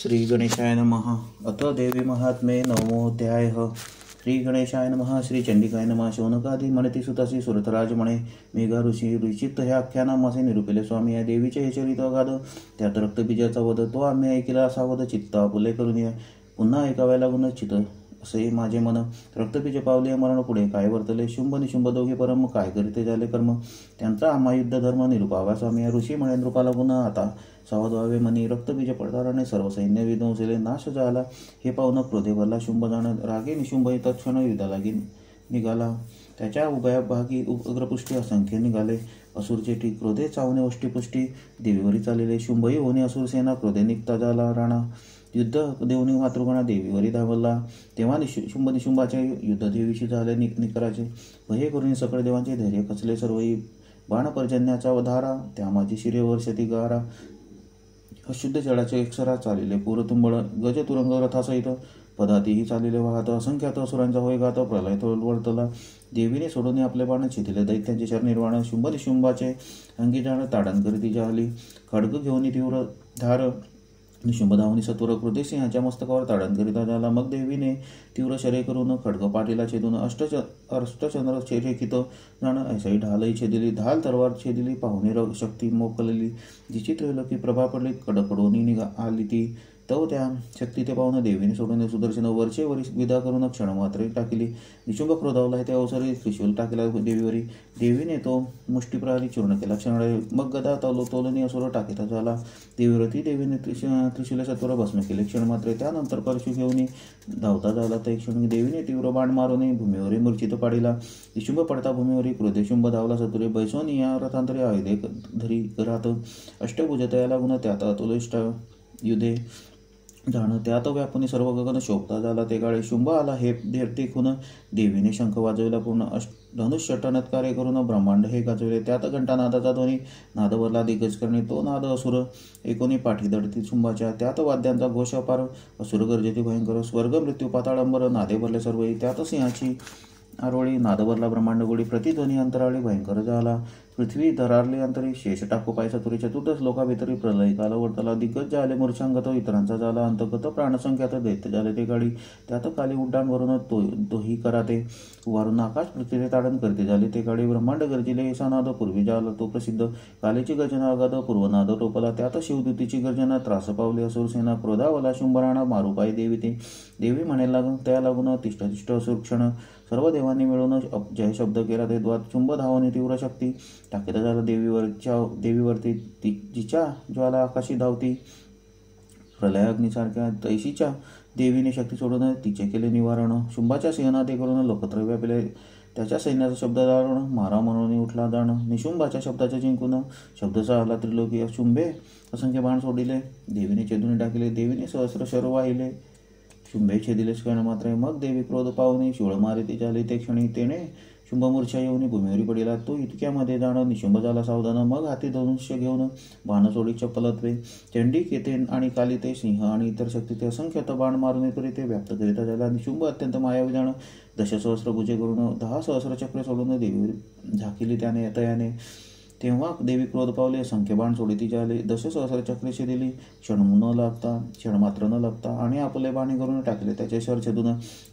श्री गणेशाय नमः। अथ देवी महात्म्ये नवमोऽध्यायः। श्री गणेशाय नमः। श्री चंडिकाय नमः। शौनकादी म्हणती सुतासी सुरथराज म्हणे, मेघा ऋषी रुचित हे आख्यानाम असे निरूपिले स्वामी. या देवीचे हे चरित अगाध, त्यात रक्तबीजाचा वध तो आम्ही ऐकला असा वध चित्त आपुले करून या पुन्हा ऐकाव्या लागून चित्त असे माझे मन. रक्तबीज पावले मरण पुढे काय वर्तले, शुंभ निशुंभ दोघे परम काय करीते झाले कर्म, त्यांचा आम्हा युद्ध धर्म निरूपावा स्वामी. या ऋषी म्हणे, नृपाला गुन्हा आता सावध व्हावे मनी. रक्तबीज पडताराने सर्व सैन्य विध्वंसले, नाश झाला हे पाहून क्रोधे भरला शुंभ जाण. रागे निशुंभ तत्क्षण युद्धाला निघाला, त्याच्या उभया भागी उग्रपुष्टी असंख्य निघाले. असुरचेटी क्रोधे चावणे ओष्टीपुष्टी, देवीवरी चाललेले शुंभही होणे असुर सेना. क्रोधे निघता झाला राणा, युद्ध देवनी मातृगणा देवीवरी धावला. तेव्हा शुंभ निशुंभाचे युद्ध देवीशी झाले निकराचे. भये करून सकळ देवांचे धैर्य खचले सर्वही. बाण पर्जन्याचा धारा, त्या माझी शिरे वर्षती गारा. अशुद्ध जळाचे अक्षरा चालिले पूरतुंबळ, गज तुरंग रथासहित पदातीही चालिले वाहत. असंख्यात असुरांचा होय घात, प्रलय वळतला. देवीने सोडून आपले बाण छिथिले दैत्यांचे शर निर्वाण. शुंभ निशुंभाचे अंगी जाण, ताडण करीती जाहली. खड्ग घेऊन तीव्र धार, निशुंभ धावनी सत्वर. क्रोधे सिंहाच्या मस्तकावर ताडण करिता झाला. मग देवीने तीव्र शरे करून खड्ग पाठीला छेदून अष्टचंद्र रेखित जाण ऐसाही ढालही छेदिली. ढाल तलवार छेदिली, पाहुणे शक्ती मोकलली. जिची त्रैलोकी प्रभा पडली, कडकडोनी आली ती. तव त्या शक्ती ते पाहून देवीने सोडून सुदर्शन वरचे वरी विदा करून क्षणमात्र टाकली. निशुंभ क्रोधावला त्या अवसरी त्रिशूल टाकला देवीवरी. देवीने तो मुष्टी प्रहारी चूर्ण केला क्षण. मग गदा तोलनी असुर टाकीता झाला देवीवरती. देवीने त्रिशूले सत्वर भस्म केले क्षणमात्र. त्यानंतर परशु घेऊन धावता झाला ते क्षणी. देवीने तीव्र बाण मारून भूमीवरी मूर्छित पाडिला. निशुंभ पडता भूमीवरी. क्रोधे शुंभ धावला सत्वरे. बैसोनी या रथांतरे आयुधे धरी घरात. अष्टभुज तया लागून त्यात अतुलिष्ट युधे जाण. त्यात व्यापुनी सर्व गगन शोभता झाला ते काळे. शुंभ आला हे देखून देवीने शंख वाजविला पूर्ण. धनुष्य टनत्कारे करून ब्रह्मांड हे गाजविले. त्यात घंटानादाचा ध्वनी नाद भरला दिग्गज करणे. तो नाद असुर एकोणी पाठी दडती शुंभाच्या. त्यात वाद्यांचा घोष अपार, असुर गरजेती भयंकर. स्वर्ग मृत्यू पाताळ अंबर, नादे भरले सर्वही. त्यात सिंहाची आरोळी, नाद भरला ब्रह्मांड गोळी. प्रतिध्वनी अंतराळी भयंकर झाला. पृथ्वी धरारली अंतरी, शेष टाकू पाय सतुरी. चतुर्दश लोकाभितरी प्रलय काल वर्तला. दिग्गज झाले मूर्छांगत, इतरांचा झाला अंतगत. प्राणसंख्यात दैत्य झाले ते गाडी. त्यात काली उड्डाण वरून तोही कराते उभारून. आकाश पृथ्वीचे ताडण करते झाले ते गाडी. ब्रह्मांड गरजिले ऐसा नाद, पूर्वी झाला तो प्रसिद्ध. कालीची गर्जना अगाध, पूर्वनाद टोपला. त्यात शिवदूतीची गर्जना, त्रास पावली असुर सेना. क्रोधावला शुंभराणा, मारू पाय देवी ते. देवी म्हणे लागून त्या लागून तिष्ठ असुर क्षण. सर्व देवांनी मिळून जय शब्द केला ते द्वात. शुंभ धावनी तीव्र शक्ती, टाकीता झाला देवीवरती. जिच्या ज्वाला आकाशी धावती, प्रलय अग्निसारख्या तैशीच्या देवीने शक्ती सोडून तिचे केले निवारण. शुंभाच्या सिंहनादे करून लोकत्र व्यापले. त्याच्या सैन्याचा शब्द दारुण, मारा म्हणून उठला दाण. निशुंभाच्या शब्दाचे जिंकून शब्द चालला त्रिलोकी. शुंभे असंख्य बाण सोडिले, देवीने छेदून टाकले. देवीने सहस्र शर वाहिले, शुंभे छेदिले क्षण मात्र. मग देवी क्रोध पाहुनी शिवळ मारिती झाली ते क्षणी. तेने शुंभ मूर्छा येऊन भूमीवरी पडिला. तो इतक्यामध्ये जाण, निशुंभ झाला सावधान. मग हाती धनुष्य घेऊन बाण सोडी चपलत्वे. चंडी केते आणि काली ते, सिंह आणि इतर शक्ती ते. असंख्यात बाण मारून ते व्याप्त करिता झाला. निशुंभ अत्यंत मायावी जाण, दशसहस्र भुजे करून 10 सहस्र चक्रे सोडून देवी झाकिली त्याने तयाने. तेव्हा देवी क्रोध पावले, असंख्य बाण सोडिती झाले. दशसहस्र चक्रेशी दिली, क्षण मात्र न लागता. आणि आपले बाणी करून टाकले त्याचे शर छेदून.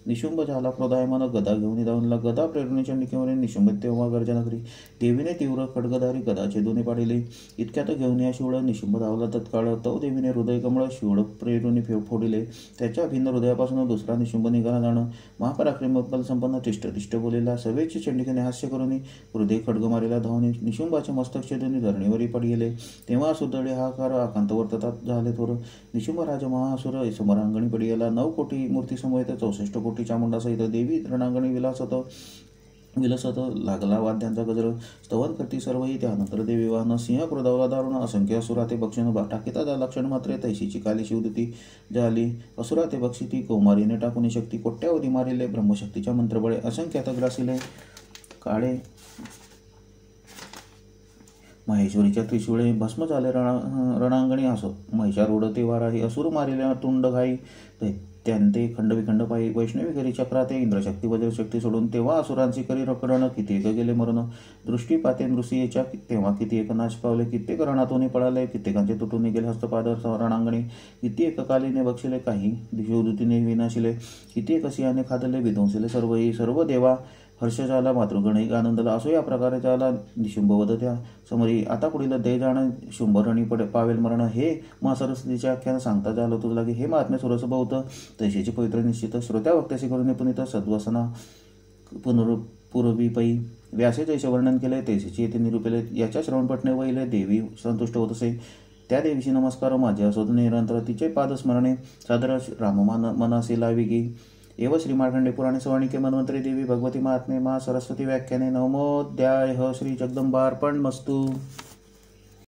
निशुंभ झाला क्रोधायमान, गदा घेऊन धावला. गदा प्रेरणी चंडिकेवरील निशुंभ तेव्हा गर्जना करी. देवीने तीव्र खड्गधारी गदा छेदून पाडिले. इतक्यात घेऊन या शिवळ निशुंभ धावला तत्काळ. तव देवीने हृदय कमळ शिवळ प्रेरुनी फोडिले. त्याच्या भिन्न हृदयापासून दुसरा निशुंभ निघाला जाण. महापराक्रमी बलसंपन्न तिष्ठ बोलेला. सवेची चंडिकेने हास्य करून हृदय खड्ग मारेला धावणे. निशुंभाचे मस्तक छेदून धरणीवरी पडले. तेव्हा सुदळे हाकार आकांत वर्ततात झाले थोर. निशुंभ राज महासुर समरांगणी पडिला. 9 कोटी मूर्ती समेत 64 कोटी चामुंडासहित देवी रणांगणी विलसत लागला वाद्यांचा गजर. स्तवन करती सर्वही. त्यानंतर देवी वाहन सिंह क्रोधावला दारुण. असंख्य असुराते भक्षण टाकीता झाला क्षण मात्र. तैशीची काली शिवदूती झाली. असुराते भक्षिती कौमारीने टाकून शक्ती. कोट्यावधी मारिले ब्रह्मशक्तीच्या मंत्रबळे. असंख्यात ग्रासिले काळे महेश्वरीच्या त्रिशूळे. भस्म झाले रणांगणी असो महिषारूढ ते वाराही. असुर मारिले तुंड घाई. त्यांते खंडविखंड पायी वैष्णवी करी चक्राते इंद्रशक्ती वज्रशक्ती सोडून तेव्हा असुरांची करी रकडण कित्येक गेले मरण दृष्टीपाते नृसिंहच्या तेव्हा कित्येक नाश पावले कित्येक रणातून पळाले कित्येकांचे तुटून गेले हस्तपादर रणांगणे कित्येक कालीने बक्षिले काही दिशोदुतीने विनाशिले कित्येक सिंहाने खादले विध्वंसले सर्व देवा हर्ष झाला मातृगणिक आनंदला असो या प्रकारे झाला निशुंभ वदत्या समरी आता पुढील दय जाण शुंभरणी पावेल मरण हे मा सरस्वतीच्या आख्यान सांगता झालं तुझ लागे हे महात्म्य सुरस बहुत तैशेचे पवित्र निश्चित श्रोत्या वक्त्याशी करून पुनित सद्वसना पूर्वी पै व्यासे जैसे वर्णन केले तैसेचे येथे निरूपले याच्या श्रवणपटणे वहिले देवी संतुष्ट होत असे त्या देवीशी नमस्कार माझ्या शोध निरंतर तिचे पादस्मरणे सादर राममान मनासी लावी गी एव श्री मार्कंडे पुराणे सवर्णिके मन्वंतरी देवी भगवती महात्मे मा सरस्वती व्याख्याने नवमोऽध्यायः श्री जगदंबार्पणमस्तु।